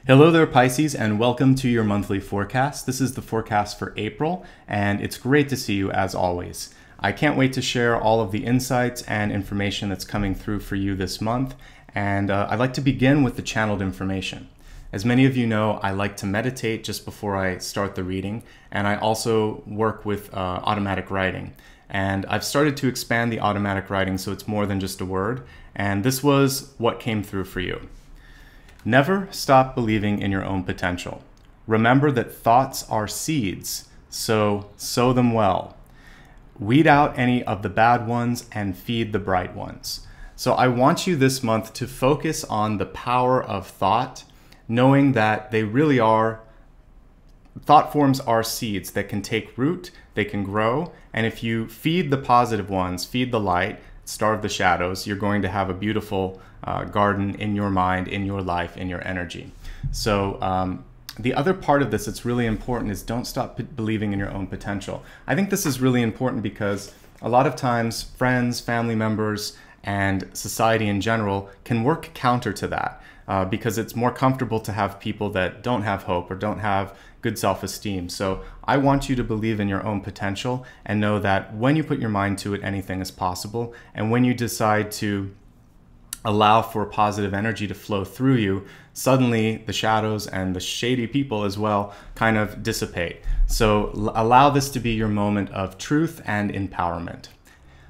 Hello there, Pisces, and welcome to your monthly forecast. This is the forecast for April, and it's great to see you as always. I can't wait to share all of the insights and information that's coming through for you this month, and I'd like to begin with the channeled information. As many of you know, I like to meditate just before I start the reading, and I also work with automatic writing. And I've started to expand the automatic writing so it's more than just a word, and this was what came through for you. Never stop believing in your own potential. Remember that thoughts are seeds, so sow them well. Weed out any of the bad ones and feed the bright ones. So I want you this month to focus on the power of thought, knowing that they really are, thought forms are seeds that can take root, they can grow, and if you feed the positive ones, feed the light, starve the shadows, you're going to have a beautiful garden in your mind, in your life, in your energy. So the other part of this that's really important is don't stop believing in your own potential. I think this is really important because a lot of times friends, family members, and society in general can work counter to that because it's more comfortable to have people that don't have hope or don't have good self-esteem. So I want you to believe in your own potential and know that when you put your mind to it, anything is possible. And when you decide to allow for positive energy to flow through you, suddenly the shadows and the shady people as well kind of dissipate. So allow this to be your moment of truth and empowerment.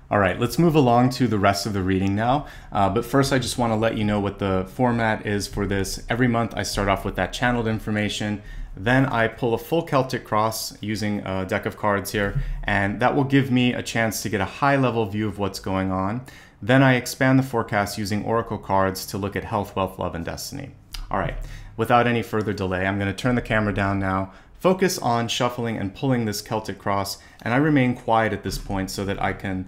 All right, let's move along to the rest of the reading now. But first, I just want to let you know what the format is for this. Every month, I start off with that channeled information. Then I pull a full Celtic cross using a deck of cards here, and that will give me a chance to get a high-level view of what's going on. Then I expand the forecast using oracle cards to look at health, wealth, love, and destiny. All right, without any further delay, I'm going to turn the camera down now, focus on shuffling and pulling this Celtic cross, and I remain quiet at this point so that I can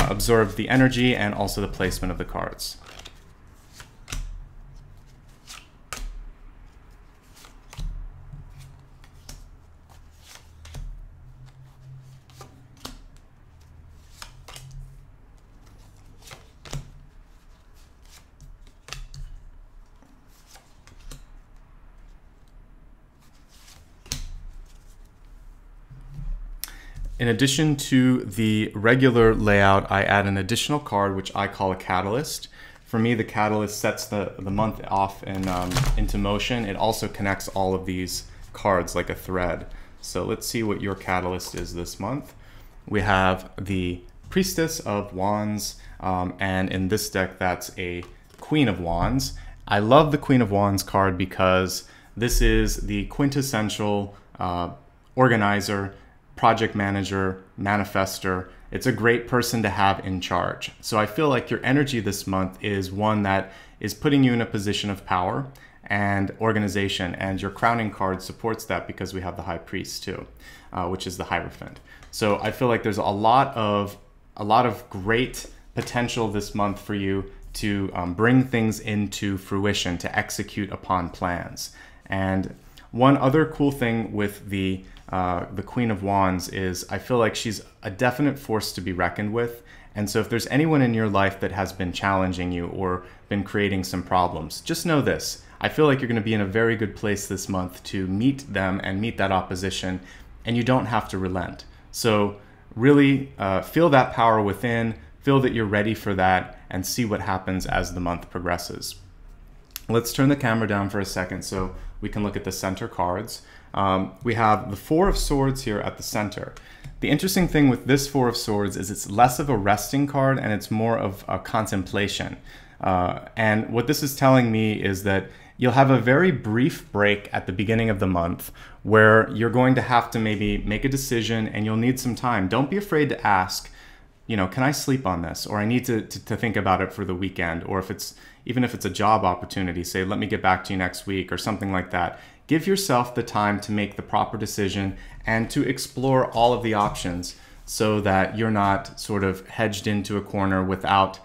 absorb the energy and also the placement of the cards. In addition to the regular layout, I add an additional card, which I call a catalyst. For me, the catalyst sets the month off into motion. It also connects all of these cards like a thread. So let's see what your catalyst is this month. We have the Priestess of Wands, and in this deck, that's a Queen of Wands. I love the Queen of Wands card because this is the quintessential organizer, project manager, manifester. It's a great person to have in charge. So I feel like your energy this month is one that is putting you in a position of power and organization, and your crowning card supports that because we have the High Priest too, which is the Hierophant. So I feel like there's a lot of great potential this month for you to bring things into fruition, to execute upon plans. And one other cool thing with the Queen of Wands is I feel like she's a definite force to be reckoned with. And so if there's anyone in your life that has been challenging you or been creating some problems, just know this. I feel like you're going to be in a very good place this month to meet them and meet that opposition, and you don't have to relent. So really feel that power within, feel that you're ready for that, and see what happens as the month progresses. Let's turn the camera down for a second so we can look at the center cards. We have the Four of Swords here at the center. The interesting thing with this Four of Swords is it's less of a resting card and it's more of a contemplation. And what this is telling me is that you'll have a very brief break at the beginning of the month where you're going to have to maybe make a decision and you'll need some time. Don't be afraid to ask, you know, can I sleep on this? Or I need to think about it for the weekend. Or even if it's a job opportunity, say, let me get back to you next week or something like that. Give yourself the time to make the proper decision and to explore all of the options so that you're not sort of hedged into a corner without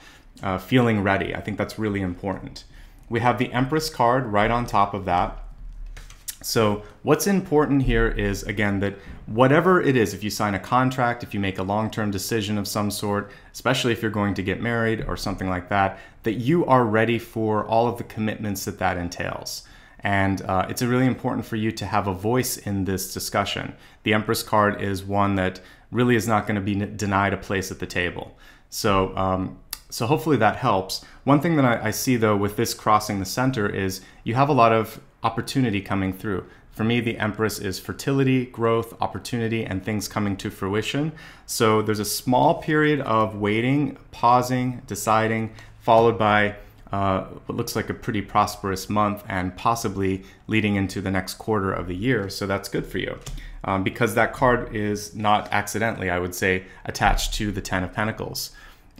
feeling ready. I think that's really important. We have the Empress card right on top of that. So what's important here is, again, that whatever it is, if you sign a contract, if you make a long-term decision of some sort, especially if you're going to get married or something like that, that you are ready for all of the commitments that that entails. And it's really important for you to have a voice in this discussion. The Empress card is one that really is not going to be denied a place at the table. So, so hopefully that helps. One thing that I see though with this crossing the center is you have a lot of opportunity coming through. For me, the Empress is fertility, growth, opportunity, and things coming to fruition. So there's a small period of waiting, pausing, deciding, followed by what looks like a pretty prosperous month and possibly leading into the next quarter of the year. So that's good for you because that card is not accidentally, I would say, attached to the Ten of Pentacles.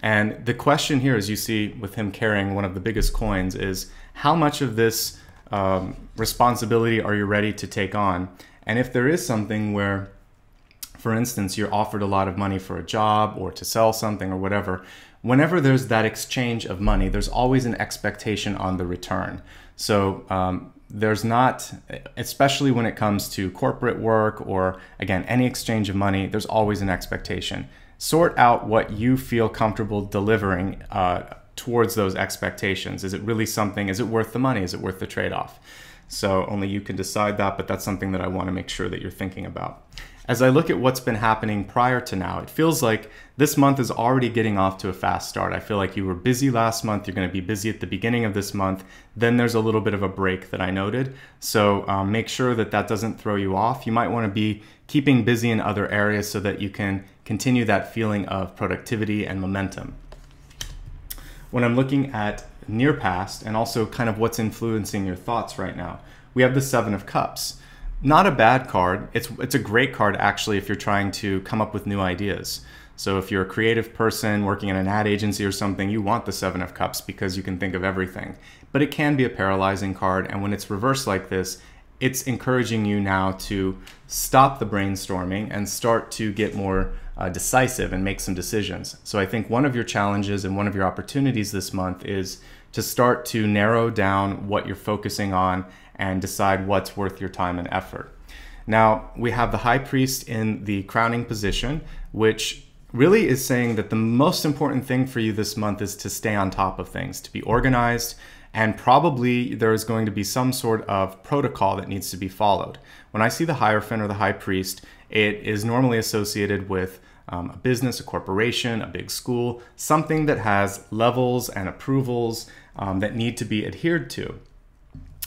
And the question here, as you see with him carrying one of the biggest coins, is how much of this responsibility are you ready to take on? And if there is something where, for instance, you're offered a lot of money for a job or to sell something or whatever, whenever there's that exchange of money, there's always an expectation on the return. So there's not, especially when it comes to corporate work or, again, any exchange of money, there's always an expectation. Sort out what you feel comfortable delivering towards those expectations. Is it really something, is it worth the money? Is it worth the trade-off? So only you can decide that, but that's something that I want to make sure that you're thinking about. As I look at what's been happening prior to now, it feels like this month is already getting off to a fast start. I feel like you were busy last month. You're going to be busy at the beginning of this month. Then there's a little bit of a break that I noted. So make sure that that doesn't throw you off. You might want to be keeping busy in other areas so that you can continue that feeling of productivity and momentum. When I'm looking at near past and also kind of what's influencing your thoughts right now, we have the Seven of Cups. Not a bad card. It's a great card actually if you're trying to come up with new ideas. So if you're a creative person working in an ad agency or something, you want the Seven of Cups because you can think of everything. But it can be a paralyzing card, and when it's reversed like this, it's encouraging you now to stop the brainstorming and start to get more decisive and make some decisions. So I think one of your challenges and one of your opportunities this month is to start to narrow down what you're focusing on and decide what's worth your time and effort. Now, we have the High Priest in the crowning position, which really is saying that the most important thing for you this month is to stay on top of things, to be organized, and probably there is going to be some sort of protocol that needs to be followed. When I see the Hierophant or the High Priest, it is normally associated with a business, a corporation, a big school, something that has levels and approvals that need to be adhered to.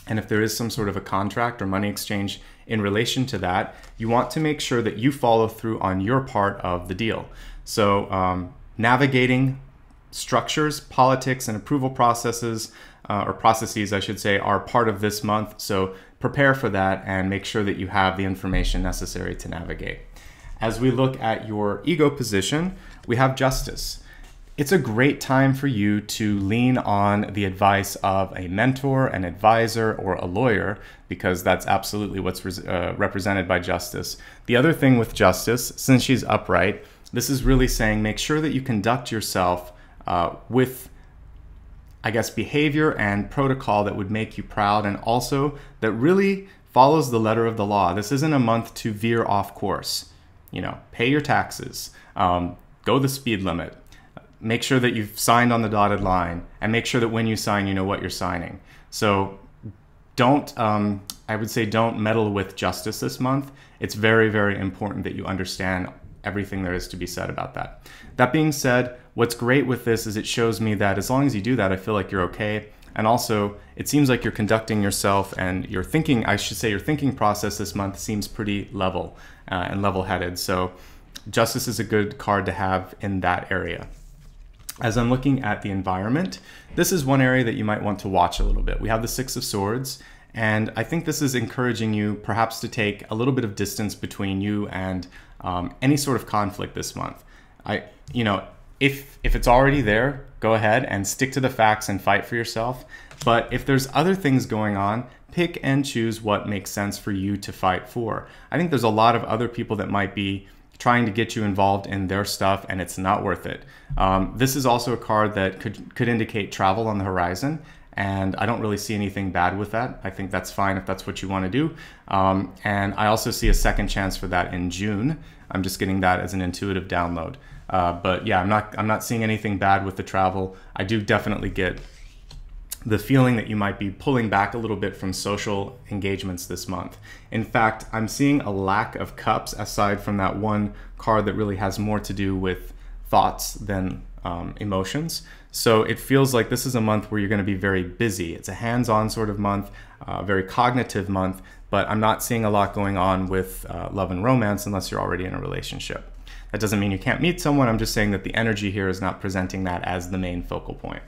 And if there is some sort of a contract or money exchange in relation to that, you want to make sure that you follow through on your part of the deal. So navigating structures, politics, and approval processes, or processes, I should say, are part of this month. So prepare for that and make sure that you have the information necessary to navigate. As we look at your ego position, we have Justice. It's a great time for you to lean on the advice of a mentor, an advisor, or a lawyer, because that's absolutely what's represented by Justice. The other thing with Justice, since she's upright, this is really saying make sure that you conduct yourself with, I guess, behavior and protocol that would make you proud, and also that really follows the letter of the law. This isn't a month to veer off course. You know, pay your taxes, go the speed limit. Make sure that you've signed on the dotted line, and make sure that when you sign, you know what you're signing. So don't, I would say don't meddle with justice this month. It's very, very important that you understand everything there is to be said about that. That being said, what's great with this is it shows me that as long as you do that, I feel like you're okay. And also, it seems like you're conducting yourself and your thinking, I should say your thinking process this month seems pretty level and level-headed. So Justice is a good card to have in that area. As I'm looking at the environment, this is one area that you might want to watch a little bit. We have the Six of Swords, and I think this is encouraging you perhaps to take a little bit of distance between you and any sort of conflict this month. If it's already there, go ahead and stick to the facts and fight for yourself. But if there's other things going on, pick and choose what makes sense for you to fight for. I think there's a lot of other people that might be trying to get you involved in their stuff, and it's not worth it. This is also a card that could indicate travel on the horizon, and I don't really see anything bad with that. I think that's fine if that's what you want to do. And I also see a second chance for that in June. I'm just getting that as an intuitive download. But yeah, I'm not seeing anything bad with the travel. I do definitely get the feeling that you might be pulling back a little bit from social engagements this month. In fact, I'm seeing a lack of cups aside from that one card that really has more to do with thoughts than emotions. So it feels like this is a month where you're going to be very busy. It's a hands-on sort of month, very cognitive month, but I'm not seeing a lot going on with love and romance unless you're already in a relationship. That doesn't mean you can't meet someone. I'm just saying that the energy here is not presenting that as the main focal point.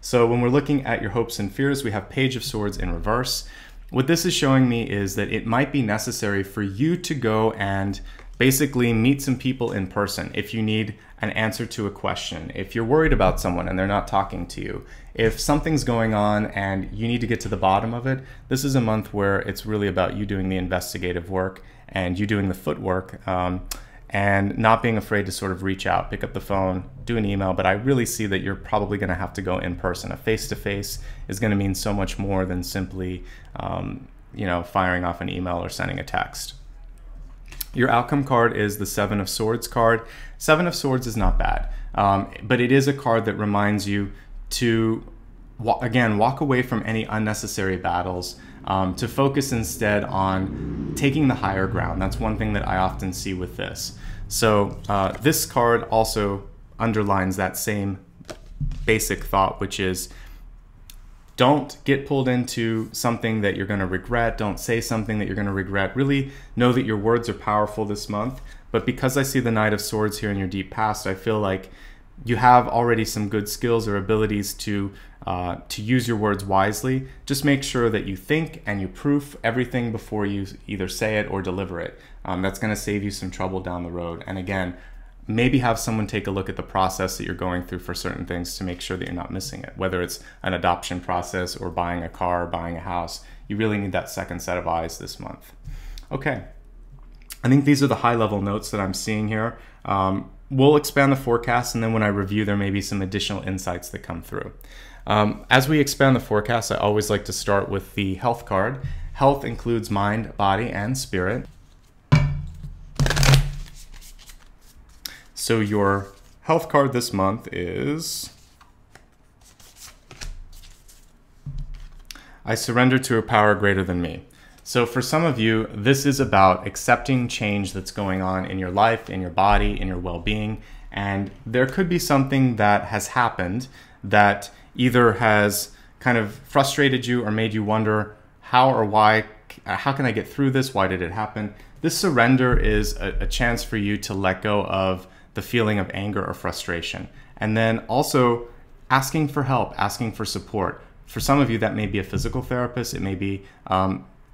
So when we're looking at your hopes and fears, we have Page of Swords in reverse. What this is showing me is that it might be necessary for you to go and basically meet some people in person if you need an answer to a question, if you're worried about someone and they're not talking to you, if something's going on and you need to get to the bottom of it. This is a month where it's really about you doing the investigative work and you doing the footwork, and not being afraid to sort of reach out, pick up the phone, do an email. But I really see that you're probably going to have to go in person. A face-to-face is going to mean so much more than simply firing off an email or sending a text. Your outcome card is the Seven of Swords card. Seven of Swords is not bad, but it is a card that reminds you to, again, walk away from any unnecessary battles, to focus instead on taking the higher ground. That's one thing that I often see with this. So this card also underlines that same basic thought, which is don't get pulled into something that you're going to regret. Don't say something that you're going to regret. Really know that your words are powerful this month. But because I see the Knight of Swords here in your deep past, I feel like you have already some good skills or abilities to use your words wisely. Just make sure that you think and you proof everything before you either say it or deliver it. That's going to save you some trouble down the road. And again, maybe have someone take a look at the process that you're going through for certain things to make sure that you're not missing it. Whether it's an adoption process or buying a car, buying a house, you really need that second set of eyes this month. Okay, I think these are the high-level notes that I'm seeing here. We'll expand the forecast, and then when I review, there may be some additional insights that come through. As we expand the forecast, I always like to start with the health card. Health includes mind, body, and spirit. So your health card this month is I surrender to a power greater than me. So for some of you, this is about accepting change that's going on in your life, in your body, in your well-being. And there could be something that has happened that either has kind of frustrated you or made you wonder how or why, how can I get through this? Why did it happen? This surrender is a chance for you to let go of the feeling of anger or frustration. And then also asking for help, asking for support. For some of you, that may be a physical therapist. It may be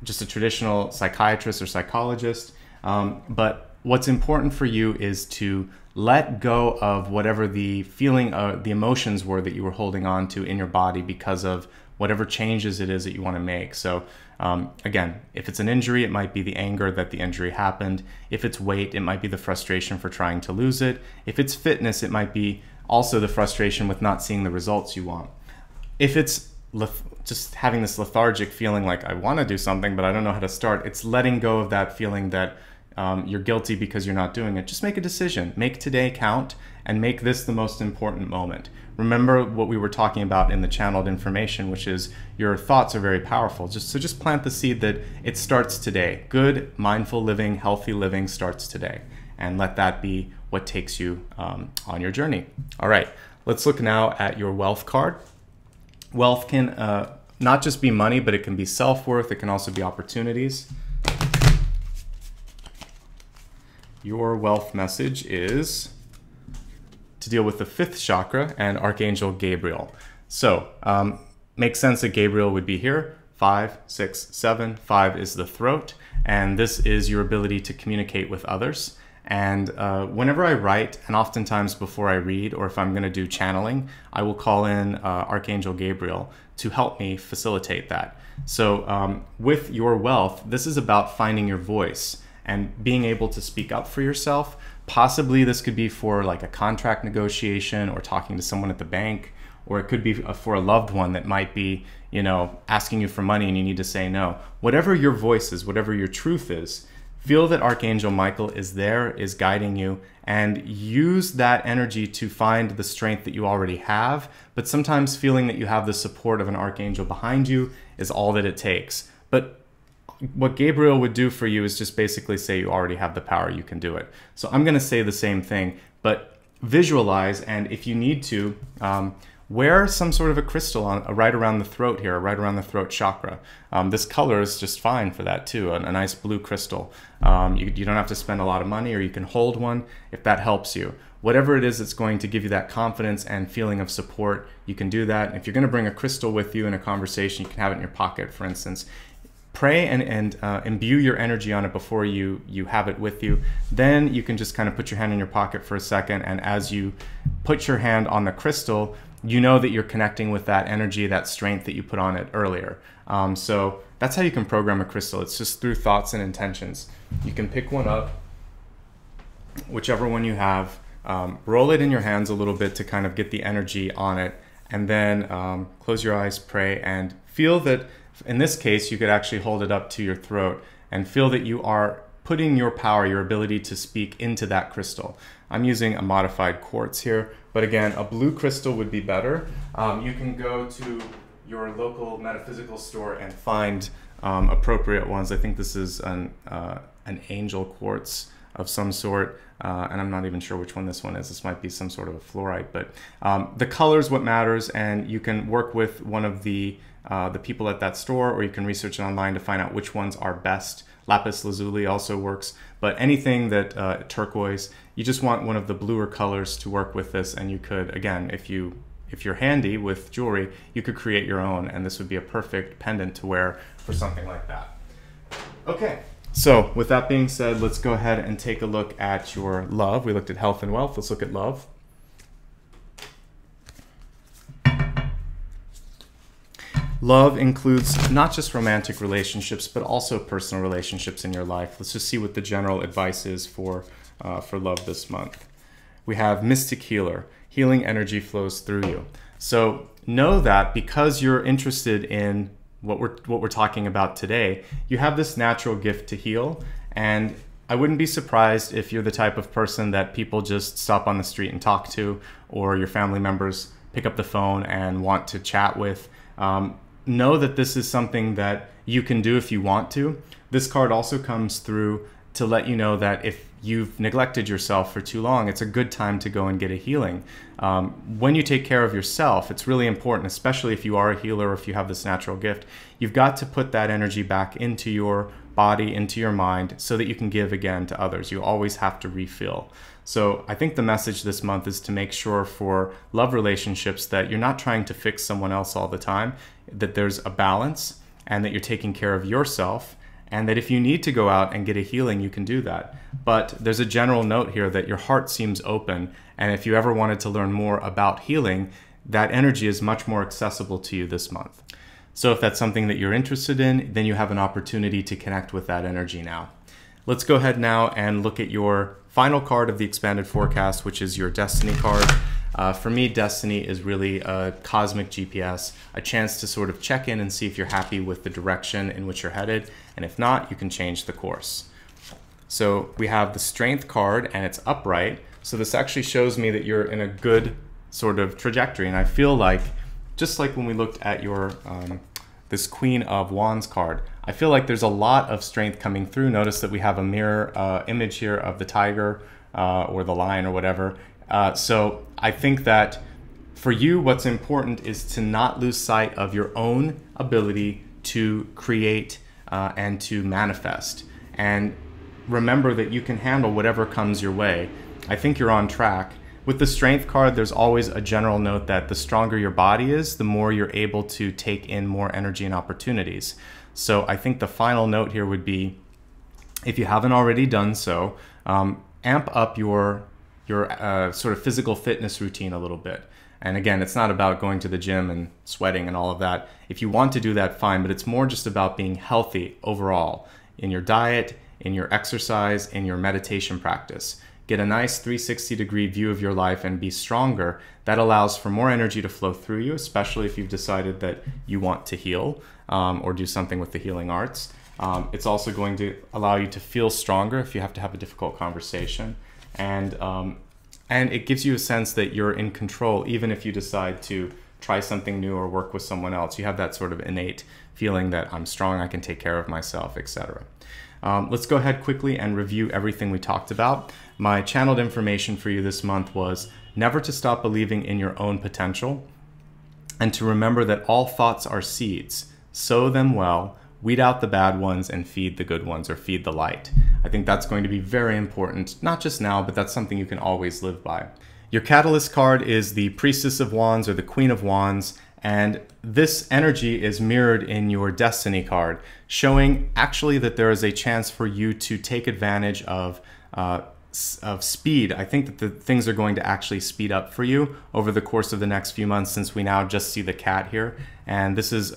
just a traditional psychiatrist or psychologist. But what's important for you is to let go of whatever the feeling, the emotions were that you were holding on to in your body because of whatever changes it is that you want to make. So again, if it's an injury, it might be the anger that the injury happened. If it's weight, it might be the frustration for trying to lose it. If it's fitness, it might be also the frustration with not seeing the results you want. If it's just having this lethargic feeling like I want to do something, but I don't know how to start, it's letting go of that feeling that you're guilty because you're not doing it. Just make a decision. Make today count and make this the most important moment. Remember what we were talking about in the channeled information, which is your thoughts are very powerful. Just plant the seed that it starts today. Good, mindful living, healthy living starts today. And let that be what takes you on your journey. All right, let's look now at your wealth card. Wealth can not just be money, but it can be self-worth. It can also be opportunities. Your wealth message is to deal with the 5th chakra and Archangel Gabriel. So makes sense that Gabriel would be here. 5, 6, 7. 5 is the throat, and this is your ability to communicate with others. And whenever I write, and oftentimes before I read, or if I'm going to do channeling, I will call in Archangel Gabriel to help me facilitate that. So with your wealth, this is about finding your voice and being able to speak up for yourself. Possibly this could be for like a contract negotiation or talking to someone at the bank, or it could be for a loved one that might be, asking you for money and you need to say no. Whatever your voice is, whatever your truth is, Feel that Archangel Michael is there, is guiding you, and use that energy to find the strength that you already have. But sometimes feeling that you have the support of an archangel behind you is all that it takes. But what Gabriel would do for you is just basically say you already have the power, you can do it. So I'm going to say the same thing, but visualize, and if you need to, wear some sort of a crystal on right around the throat here, right around the throat chakra. This color is just fine for that too, a nice blue crystal. You don't have to spend a lot of money, or you can hold one if that helps you. Whatever it is that's going to give you that confidence and feeling of support, you can do that. And if you're going to bring a crystal with you in a conversation, you can have it in your pocket, for instance. Pray and imbue your energy on it before you have it with you. Then you can just kind of put your hand in your pocket for a second, and as you put your hand on the crystal, you know that you're connecting with that energy, that strength that you put on it earlier. So that's how you can program a crystal. It's just through thoughts and intentions. You can pick one up, whichever one you have, roll it in your hands a little bit to kind of get the energy on it, and then close your eyes, pray, and feel that, in this case, you could actually hold it up to your throat and feel that you are putting your power, your ability to speak into that crystal. I'm using a modified quartz here, but again, a blue crystal would be better. You can go to your local metaphysical store and find appropriate ones. I think this is an angel quartz of some sort, and I'm not even sure which one this one is. This might be some sort of a fluorite, but the color is what matters, and you can work with one of the people at that store, or you can research it online to find out which ones are best. Lapis lazuli also works, but anything that turquoise, you just want one of the bluer colors to work with this, and you could, again, if you're handy with jewelry, you could create your own, and this would be a perfect pendant to wear for something like that. Okay, so with that being said, let's go ahead and take a look at your love. We looked at health and wealth. Let's look at love. Love includes not just romantic relationships, but also personal relationships in your life. Let's just see what the general advice is for love this month. We have Mystic Healer. Healing energy flows through you. So know that because you're interested in what we're talking about today, you have this natural gift to heal. And I wouldn't be surprised if you're the type of person that people just stop on the street and talk to, or your family members pick up the phone and want to chat with. Know that this is something that you can do if you want to. This card also comes through to let you know that if you've neglected yourself for too long, it's a good time to go and get a healing. When you take care of yourself, it's really important, especially if you are a healer or if you have this natural gift. You've got to put that energy back into your body, into your mind, so that you can give again to others. You always have to refill. So I think the message this month is to make sure for love relationships that you're not trying to fix someone else all the time, that there's a balance, and that you're taking care of yourself, and that if you need to go out and get a healing, you can do that. But there's a general note here that your heart seems open, and if you ever wanted to learn more about healing, that energy is much more accessible to you this month. So if that's something that you're interested in, then you have an opportunity to connect with that energy now. Let's go ahead now and look at your final card of the expanded forecast, which is your Destiny card. For me, Destiny is really a cosmic GPS, a chance to sort of check in and see if you're happy with the direction in which you're headed, and if not, you can change the course. So we have the Strength card, and it's upright, so this actually shows me that you're in a good sort of trajectory, and I feel like, just like when we looked at your this Queen of Wands card, I feel like there's a lot of strength coming through. Notice that we have a mirror image here of the tiger or the lion or whatever. So I think that for you, what's important is to not lose sight of your own ability to create and to manifest. And remember that you can handle whatever comes your way. I think you're on track. With the Strength card, there's always a general note that the stronger your body is, the more you're able to take in more energy and opportunities. So I think the final note here would be, if you haven't already done so, amp up your sort of physical fitness routine a little bit. And again, it's not about going to the gym and sweating and all of that. If you want to do that, fine, but it's more just about being healthy overall in your diet, in your exercise, in your meditation practice. Get a nice 360-degree view of your life and be stronger. That allows for more energy to flow through you, especially if you've decided that you want to heal or do something with the healing arts. It's also going to allow you to feel stronger if you have to have a difficult conversation. And it gives you a sense that you're in control, even if you decide to try something new or work with someone else. You have that sort of innate feeling that I'm strong, I can take care of myself, etc. Let's go ahead quickly and review everything we talked about. My channeled information for you this month was never to stop believing in your own potential, and to remember that all thoughts are seeds. Sow them well, weed out the bad ones, and feed the good ones, or feed the light. I think that's going to be very important, not just now, but that's something you can always live by. Your catalyst card is the Priestess of Wands, or the Queen of Wands, and this energy is mirrored in your Destiny card, showing actually that there is a chance for you to take advantage of speed. I think that the things are going to actually speed up for you over the course of the next few months, since we now just see the cat here. And this is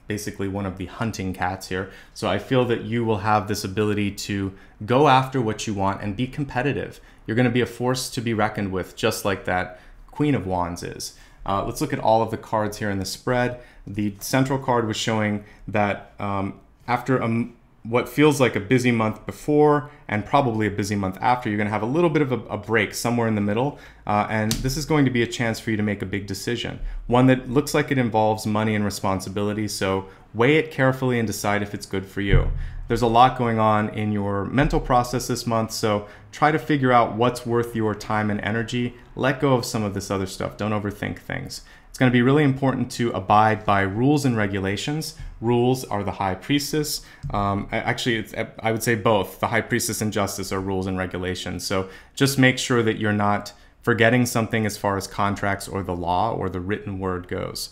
basically one of the hunting cats here. So I feel that you will have this ability to go after what you want and be competitive. You're going to be a force to be reckoned with, just like that Queen of Wands is. Let's look at all of the cards here in the spread. The central card was showing that after what feels like a busy month before and probably a busy month after, you're going to have a little bit of a break somewhere in the middle. And this is going to be a chance for you to make a big decision, one that looks like it involves money and responsibility. So weigh it carefully and decide if it's good for you. There's a lot going on in your mental process this month, so try to figure out what's worth your time and energy. Let go of some of this other stuff. Don't overthink things. It's going to be really important to abide by rules and regulations. Rules are the High Priestess. Actually, I would say both. The High Priestess and Justice are rules and regulations. So just make sure that you're not forgetting something as far as contracts or the law or the written word goes.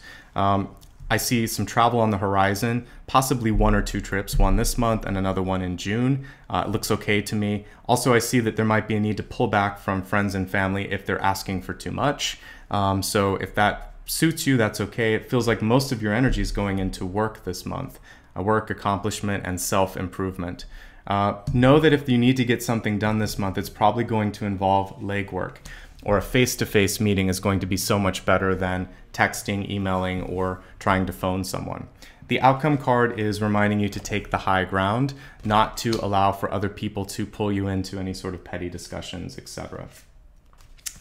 I see some travel on the horizon, possibly 1 or 2 trips, one this month and another one in June. It looks okay to me. Also, I see that there might be a need to pull back from friends and family if they're asking for too much. So if that suits you, that's okay. It feels like most of your energy is going into work this month, work, accomplishment, and self-improvement. Know that if you need to get something done this month, it's probably going to involve legwork, or a face-to-face meeting is going to be so much better than texting, emailing, or trying to phone someone. The outcome card is reminding you to take the high ground, not to allow for other people to pull you into any sort of petty discussions, etc.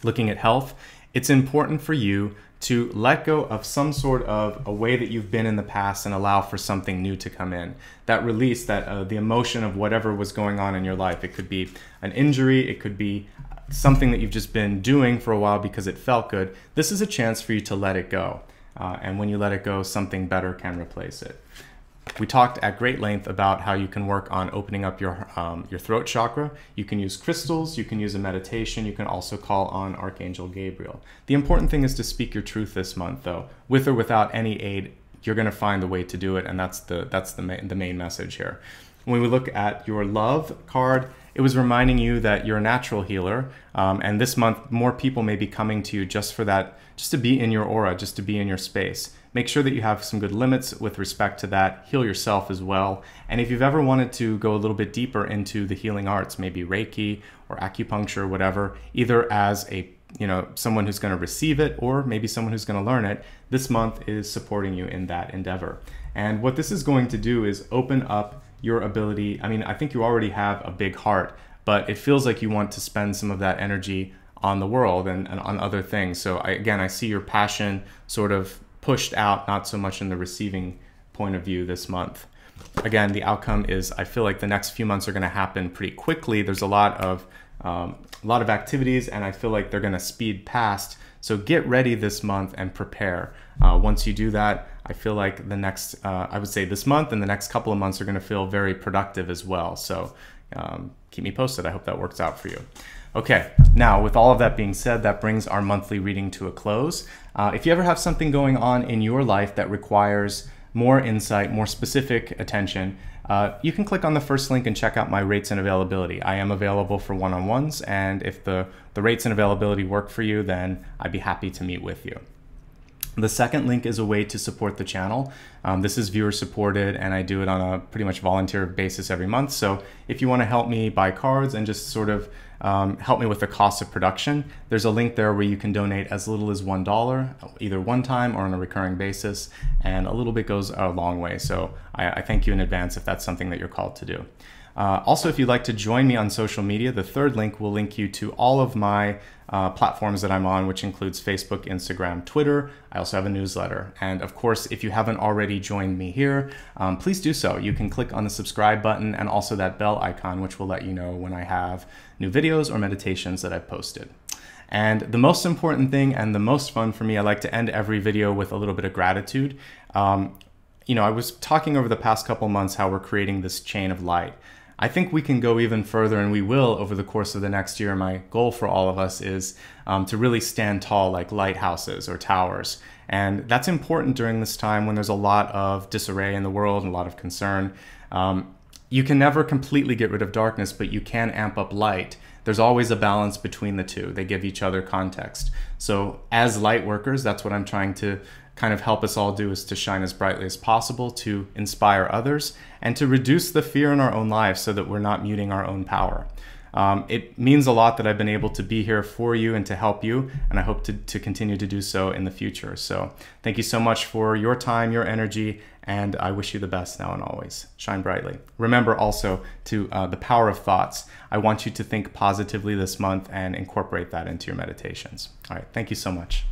Looking at health, it's important for you to let go of some sort of a way that you've been in the past and allow for something new to come in. That release, that the emotion of whatever was going on in your life. It could be an injury, it could be something that you've just been doing for a while because it felt good. This is a chance for you to let it go. And when you let it go, something better can replace it. We talked at great length about how you can work on opening up your throat chakra. You can use crystals, you can use a meditation, you can also call on Archangel Gabriel. The important thing is to speak your truth this month, though. With or without any aid, you're going to find the way to do it, and that's the main message here. When we look at your love card, it was reminding you that you're a natural healer, and this month more people may be coming to you just for that, just to be in your aura, just to be in your space. Make sure that you have some good limits with respect to that. Heal yourself as well. And if you've ever wanted to go a little bit deeper into the healing arts, maybe Reiki or acupuncture, whatever, either as a someone who's going to receive it or maybe someone who's going to learn it, this month is supporting you in that endeavor. And what this is going to do is open up your ability. I mean, I think you already have a big heart, but it feels like you want to spend some of that energy on the world and on other things. So I see your passion sort of pushed out, not so much in the receiving point of view this month. Again, the outcome is I feel like the next few months are going to happen pretty quickly. There's a lot of activities, and I feel like they're going to speed past. So get ready this month and prepare. Once you do that, I feel like the next, I would say this month and the next couple of months are going to feel very productive as well. So keep me posted. I hope that works out for you. Okay, now with all of that being said, that brings our monthly reading to a close. If you ever have something going on in your life that requires more insight, more specific attention, you can click on the first link and check out my rates and availability. I am available for one-on-ones, and if the rates and availability work for you, then I'd be happy to meet with you. The second link is a way to support the channel. This is viewer supported, and I do it on a pretty much volunteer basis every month. So if you want to help me buy cards and just sort of help me with the cost of production, there's a link there where you can donate as little as $1, either one time or on a recurring basis, and a little bit goes a long way. So I thank you in advance if that's something that you're called to do. Also, if you'd like to join me on social media, the third link will link you to all of my platforms that I'm on, which includes Facebook, Instagram, Twitter. I also have a newsletter. And of course, if you haven't already joined me here, please do so. You can click on the subscribe button and also that bell icon, which will let you know when I have new videos or meditations that I've posted. And the most important thing and the most fun for me, I like to end every video with a little bit of gratitude. You know, I was talking over the past couple months how we're creating this chain of light. I think we can go even further, and we will over the course of the next year. My goal for all of us is to really stand tall like lighthouses or towers. And that's important during this time when there's a lot of disarray in the world and a lot of concern. You can never completely get rid of darkness, but you can amp up light. There's always a balance between the two. They give each other context. So as light workers, that's what I'm trying to kind of help us all do, is to shine as brightly as possible, to inspire others, and to reduce the fear in our own lives so that we're not muting our own power. It means a lot that I've been able to be here for you and to help you, and I hope to continue to do so in the future. So thank you so much for your time, your energy, and I wish you the best now and always. Shine brightly. Remember also to the power of thoughts. I want you to think positively this month and incorporate that into your meditations. All right, thank you so much.